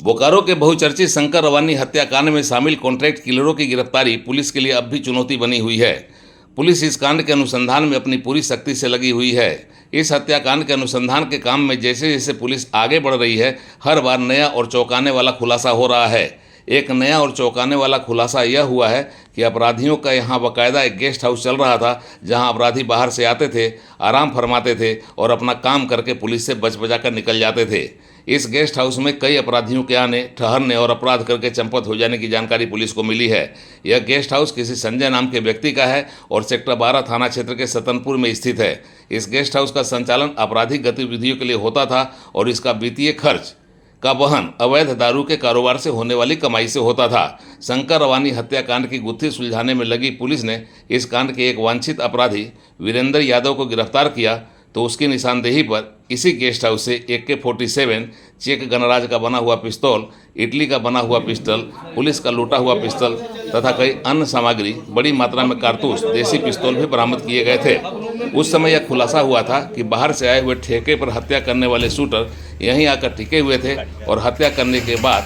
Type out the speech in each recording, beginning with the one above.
बोकारो के बहुचर्चित शंकर रवानी हत्याकांड में शामिल कॉन्ट्रैक्ट किलरों की गिरफ्तारी पुलिस के लिए अब भी चुनौती बनी हुई है। पुलिस इस कांड के अनुसंधान में अपनी पूरी शक्ति से लगी हुई है। इस हत्याकांड के अनुसंधान के काम में जैसे जैसे पुलिस आगे बढ़ रही है, हर बार नया और चौंकाने वाला खुलासा हो रहा है। एक नया और चौंकाने वाला खुलासा यह हुआ है कि अपराधियों का यहाँ बाकायदा एक गेस्ट हाउस चल रहा था, जहाँ अपराधी बाहर से आते थे, आराम फरमाते थे और अपना काम करके पुलिस से बच बचा कर निकल जाते थे। इस गेस्ट हाउस में कई अपराधियों के आने, ठहरने और अपराध करके चंपत हो जाने की जानकारी पुलिस को मिली है। यह गेस्ट हाउस किसी संजय नाम के व्यक्ति का है और सेक्टर 12 थाना क्षेत्र के सतनपुर में स्थित है। इस गेस्ट हाउस का संचालन आपराधिक गतिविधियों के लिए होता था और इसका वित्तीय खर्च का वहन अवैध दारू के कारोबार से होने वाली कमाई से होता था। शंकर रवानी हत्याकांड की गुत्थी सुलझाने में लगी पुलिस ने इस कांड के एक वांछित अपराधी वीरेंद्र यादव को गिरफ्तार किया तो उसकी निशानदेही पर इसी गेस्ट हाउस से AK-47, चेक गणराज का बना हुआ पिस्तौल, इटली का बना हुआ पिस्टल, पुलिस का लूटा हुआ पिस्टल तथा कई अन्य सामग्री, बड़ी मात्रा में कारतूस, देसी पिस्तौल भी बरामद किए गए थे। उस समय यह खुलासा हुआ था कि बाहर से आए हुए ठेके पर हत्या करने वाले शूटर यहीं आकर टिके हुए थे और हत्या करने के बाद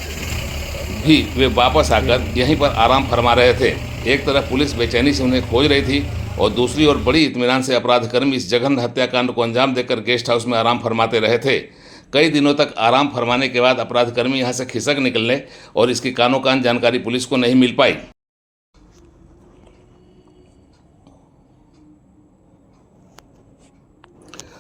भी वे वापस आकर यहीं पर आराम फरमा रहे थे। एक तरफ पुलिस बेचैनी से उन्हें खोज रही थी और दूसरी ओर बड़ी इत्मीनान से अपराधकर्मी इस जघन्य हत्याकांड को अंजाम देकर गेस्ट हाउस में आराम फरमाते रहे थे। कई दिनों तक आराम फरमाने के बाद अपराधकर्मी यहां से खिसक निकलने और इसकी कानो कान जानकारी पुलिस को नहीं मिल पाई।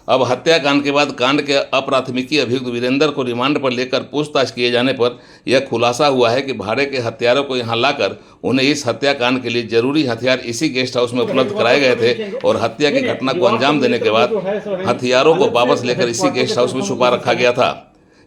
अब हत्याकांड के बाद कांड के अप्राथमिकी अभियुक्त वीरेंद्र को रिमांड पर लेकर पूछताछ किए जाने पर यह खुलासा हुआ है कि भाड़े के हथियारों को यहां लाकर उन्हें इस हत्याकांड के लिए जरूरी हथियार इसी गेस्ट हाउस में उपलब्ध कराए गए थे और हत्या की घटना को अंजाम देने के बाद हथियारों को वापस लेकर इसी गेस्ट हाउस में छुपा रखा गया था।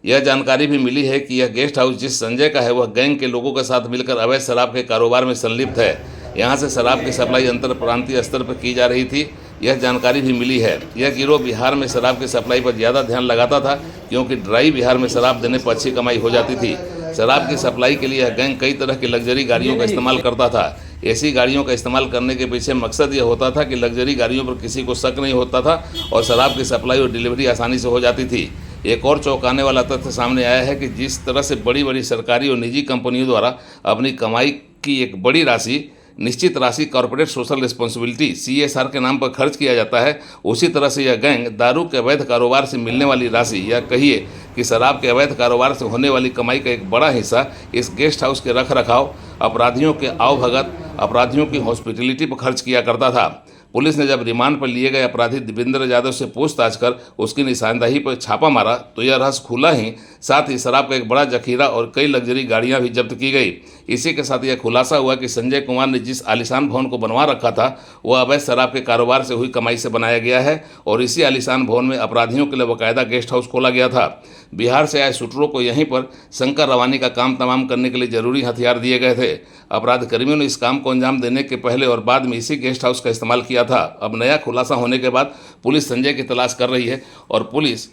यह जानकारी भी मिली है कि यह गेस्ट हाउस जिस संजय का है वह गैंग के लोगों के साथ मिलकर अवैध शराब के कारोबार में संलिप्त है। यहाँ से शराब की सप्लाई अंतर प्रांतीय स्तर पर की जा रही थी, यह जानकारी भी मिली है। यह गिरोह बिहार में शराब की सप्लाई पर ज़्यादा ध्यान लगाता था क्योंकि ड्राई बिहार में शराब देने पर अच्छी कमाई हो जाती थी। शराब की सप्लाई के लिए यह गैंग कई तरह की लग्जरी गाड़ियों का इस्तेमाल करता था। ऐसी गाड़ियों का इस्तेमाल करने के पीछे मकसद यह होता था कि लग्जरी गाड़ियों पर किसी को शक नहीं होता था और शराब की सप्लाई और डिलीवरी आसानी से हो जाती थी। एक और चौंकाने वाला तथ्य सामने आया है कि जिस तरह से बड़ी बड़ी सरकारी और निजी कंपनियों द्वारा अपनी कमाई की एक बड़ी राशि, निश्चित राशि कॉर्पोरेट सोशल रिस्पॉन्सिबिलिटी CSR के नाम पर खर्च किया जाता है, उसी तरह से यह गैंग दारू के अवैध कारोबार से मिलने वाली राशि या कहिए कि शराब के अवैध कारोबार से होने वाली कमाई का एक बड़ा हिस्सा इस गेस्ट हाउस के रख रखाव, अपराधियों के आवभगत, अपराधियों की हॉस्पिटलिटी पर खर्च किया करता था। पुलिस ने जब रिमांड पर लिए गए अपराधी दिवेंद्र यादव से पूछताछ कर उसकी निशानदेही पर छापा मारा तो यह रहस्य खुला ही, साथ ही शराब का एक बड़ा जखीरा और कई लग्जरी गाड़ियां भी जब्त की गई। इसी के साथ यह खुलासा हुआ कि संजय कुमार ने जिस आलीशान भवन को बनवा रखा था वह अवैध शराब के कारोबार से हुई कमाई से बनाया गया है और इसी आलीशान भवन में अपराधियों के लिए बाकायदा गेस्ट हाउस खोला गया था। बिहार से आए शूटरों को यहीं पर शंकर रवानी का काम तमाम करने के लिए जरूरी हथियार दिए गए थे। अपराधकर्मियों ने इस काम को अंजाम देने के पहले और बाद में इसी गेस्ट हाउस का इस्तेमाल किया था। अब नया खुलासा होने के बाद पुलिस संजय की तलाश कर रही है और पुलिस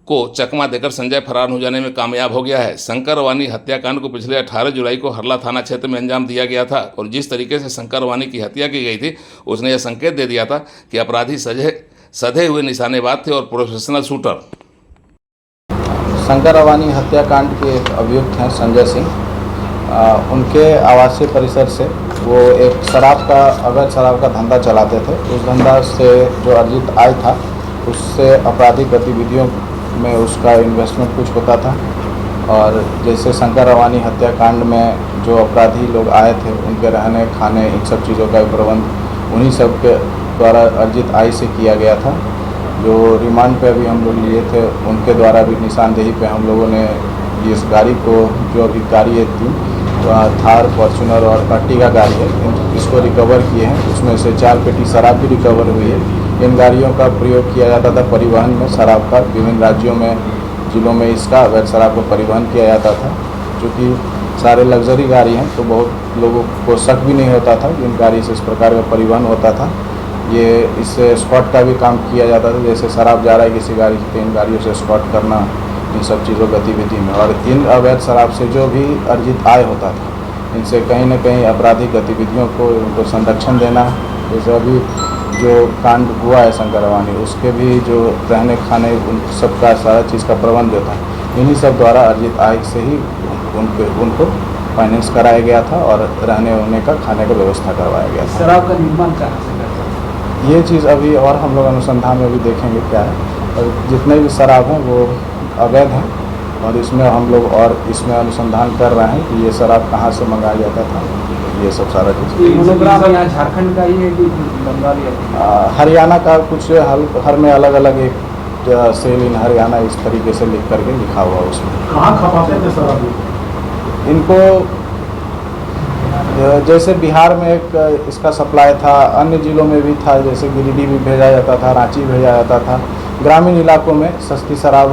को चकमा देकर संजय फरार हो जाने में कामयाब हो गया है। शंकर रवानी हत्याकांड को पिछले 18 जुलाई को हरला थाना क्षेत्र में अंजाम दिया गया था और जिस तरीके से शंकर रवानी की हत्या की गई थी उसने यह संकेत दे दिया था कि अपराधी सधे हुए निशानेबाज थे और प्रोफेशनल शूटर। शंकर रवानी हत्याकांड के अभियुक्त हैं संजय सिंह। उनके आवासीय परिसर से वो एक अवैध शराब का धंधा चलाते थे। उस धंधा से जो अर्जित आय था उससे आपराधिक गतिविधियों में उसका इन्वेस्टमेंट कुछ होता था और जैसे शंकर रवानी हत्याकांड में जो अपराधी लोग आए थे उनके रहने खाने इन सब चीज़ों का प्रबंध उन्हीं सब के द्वारा अर्जित आय से किया गया था। जो रिमांड पे अभी हम लोग लिए थे उनके द्वारा भी निशानदेही पे हम लोगों ने इस गाड़ी को, जो अभी गाड़ी है 3 थार, फॉर्चूनर और अर्टिगा गाड़ी है, इसको रिकवर किए हैं। उसमें से 4 पेटी शराब भी रिकवर हुई है। इन गाड़ियों का प्रयोग किया जाता था परिवहन में शराब का, विभिन्न राज्यों में, जिलों में इसका अवैध शराब का परिवहन किया जाता था। चूँकि सारे लग्जरी गाड़ी हैं तो बहुत लोगों को शक भी नहीं होता था कि इन गाड़ी से इस प्रकार का परिवहन होता था। ये इससे स्क्वाड का भी काम किया जाता था, जैसे शराब जा रहा है किसी गाड़ी से 3 गाड़ियों से स्क्वाड करना, इन सब चीज़ों गतिविधि में। और 3 अवैध शराब से जो भी अर्जित आय होता था इनसे कहीं न कहीं आपराधिक गतिविधियों को उनको संरक्षण देना। जैसे अभी जो कांड हुआ है शंकर रवानी, उसके भी जो रहने खाने उन सबका सारा चीज़ का प्रबंध जो था इन्हीं सब द्वारा अर्जित आय से ही उनको फाइनेंस कराया गया था और रहने वहने का खाने का व्यवस्था करवाया गया था। शराब का निर्माण कहाँ से करते हैं? ये चीज़ अभी और हम लोग अनुसंधान में भी देखेंगे क्या है, और जितने भी शराब हैं वो अवैध हैं, और इसमें हम लोग और इसमें अनुसंधान कर रहे हैं कि ये शराब कहाँ से मंगाया जाता था, ये सब सारा चीज़। ये मोनोग्राम यहाँ झारखंड का ही है कि बंगाल या हरियाणा का कुछ हर में अलग अलग एक सेल इन हरियाणा इस तरीके से लिख करके लिखा हुआ उसमें। कहाँ खपाते थे शराब? इनको जैसे बिहार में एक इसका सप्लाई था, अन्य ज़िलों में भी था, जैसे गिरिडीह भी भेजा जाता था, रांची भेजा जाता था। ग्रामीण इलाकों में सस्ती शराब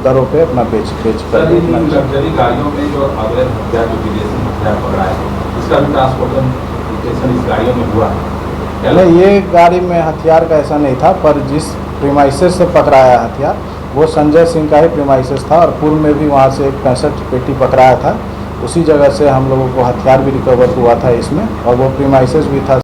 दरों पे अपना बेच कर लग्जरी गाड़ियों में जो अवैध हथियार जो विदेशी हथियार पकड़ा है, इसका भी ट्रांसपोर्टेशन इस गाड़ियों में हुआ है? नहीं, ये गाड़ी में हथियार का ऐसा नहीं था, पर जिस प्रीमाइसेस से पकड़ाया हथियार वो संजय सिंह का ही प्रीमाइसेस था, और पूर्व में भी वहाँ से एक 65 पेटी पकड़ाया था। उसी जगह से हम लोगों को हथियार भी रिकवर हुआ था इसमें, और वो प्रीमाइसेस भी था